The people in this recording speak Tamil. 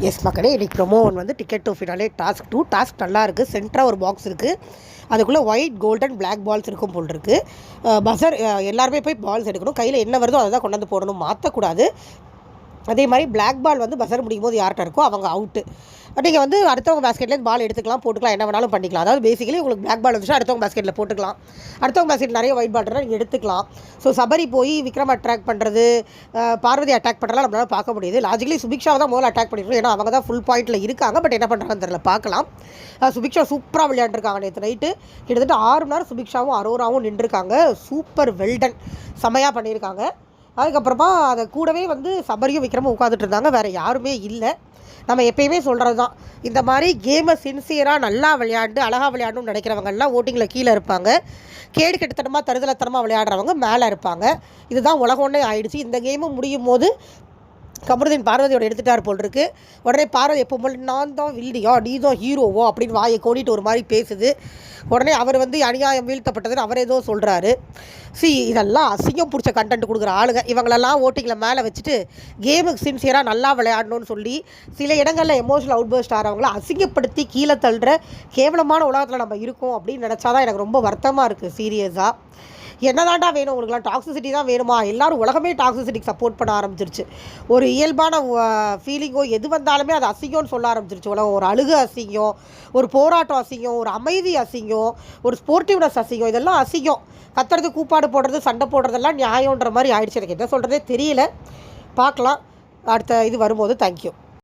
எஸ் மக்களே, இன்றைக்கி ப்ரொமோ ஒன் வந்து ticket to finale task 2. Task நல்லா இருக்குது. சென்டராக ஒரு பாக்ஸ் இருக்குது. அதுக்குள்ளே ஒயிட் கோல்டன் பிளாக் பால்ஸ் இருக்கும் போல் இருக்குது. பஸர் எல்லாருமே போய் பால்ஸ் எடுக்கணும். கையில் என்ன வருதோ அதை தான் கொண்டு வந்து போடணும், மாற்றக்கூடாது. அதே மாதிரி பிளாக் பால் வந்து பஸர் முடியும் போது யார்கிட்ட இருக்கோ அவங்க அவுட்டு. நீங்கள் வந்து அடுத்தவங்க பேஸ்கெட்லேருந்து பால் எடுத்துக்கலாம், போட்டுக்கலாம், என்ன வேணாலும் பண்ணிக்கலாம். அதாவது பேசிக்கலி உங்களுக்கு பிளாக் பால் வந்துச்சுன்னா அடுத்தவங்க பேஸ்கெட்டில் போட்டுக்கலாம். அடுத்தவங்க பேஸ்கெட் நிறைய ஒயிட் பால் இருந்தால் நீங்கள் எடுத்துக்கலாம். ஸோ சபரி போய் விக்ரம் அட்டாக் பண்ணுறது, பார்வதி அட்டாக் பண்ணுறதுலாம் நம்மளால் பார்க்க முடியுது. லாஜிக்கலி சுபிக்ஷாவை தான் முதல்ல அட்டாக் பண்ணிருக்கோம், ஏன்னா அவங்க தான் ஃபுல் பாயிண்டில் இருக்காங்க. பட் என்ன பண்ணுறாங்கன்னு தெரியல, பார்க்கலாம். சுபிக்ஷா சூப்பராக விளையாண்டுருக்காங்க. நேற்று நைட்டு கிட்டத்தட்ட 6 மணி நேரம் சுபிக்ஷாவும் அரோராவும் நின்றுருக்காங்க. சூப்பர் வெல்டன், செமையாக பண்ணியிருக்காங்க. அதுக்கப்புறமா அதை கூடவே வந்து சபரியும் விக்ரமும் உட்காந்துட்டு இருந்தாங்க. வேறு யாருமே இல்லை. நம்ம எப்பயுமே சொல்கிறது தான், இந்த மாதிரி கேமை சின்சியராக நல்லா விளையாண்டு அழகாக விளையாடணும்னு நினைக்கிறவங்கலாம் ஓட்டிங்கில் கீழே இருப்பாங்க. கேடு கெட்டுத்தனமாக தருதலத்தனமாக விளையாடுறவங்க மேலே இருப்பாங்க. இதுதான் உலகொன்னே ஆயிடுச்சு. இந்த கேமும் முடியும் போது கமருதீன் பார்வதியோட எடுத்துட்டார் போல் இருக்கு. உடனே பார்வதி எப்போ போல் நான் தான் வில்லியா, நீ தான் ஹீரோவோ அப்படின்னு வாயை கோடிட்டு ஒரு மாதிரி பேசுது. உடனே அவர் வந்து அநியாயம் வீழ்த்தப்பட்டதுன்னு அவர் ஏதோ சொல்கிறாரு. இதெல்லாம் அசிங்கம் பிடிச்ச கண்டென்ட் கொடுக்குற ஆளுங்க. இவங்களெல்லாம் ஓட்டிங்கில் மேலே வச்சுட்டு கேமுக்கு சின்சியராக நல்லா விளையாடணும்னு சொல்லி சில இடங்களில் எமோஷனல் அவுட்பர்ஸ்ட் ஆகிறவங்கள அசிங்கப்படுத்தி கீழே தள்ளுற கேவலமான உலகத்தில் நம்ம இருக்கோம் அப்படின்னு நினச்சாதான் எனக்கு ரொம்ப வருத்தமாக இருக்குது. சீரியஸாக என்னதாண்டா வேணும் உங்களுக்குலாம்? டாக்ஸிசிட்டி தான் வேணுமா? எல்லோரும் உலகமே டாக்ஸிசிட்டிக்கு சப்போர்ட் பண்ண ஆரம்பிச்சிருச்சு. ஒரு இயல்பான ஃபீலிங்கோ எது வந்தாலுமே அது அசிங்கம்னு சொல்ல ஆரம்பிச்சிருச்சு உலகம். ஒரு அழுகு அசிங்கம், ஒரு போராட்டம் அசிங்கம், ஒரு அமைதி அசிங்கம், ஒரு ஸ்போர்ட்டிவ்னஸ் அசிங்கம், இதெல்லாம் அசிங்கம். கத்துறது, கூப்பாடு போடுறது, சண்டை போடுறதெல்லாம் நியாயன்ற மாதிரி ஆயிடுச்சு. எனக்கு என்ன சொல்கிறதே தெரியல. பார்க்கலாம் அடுத்த இது வரும்போது. தேங்க்யூ.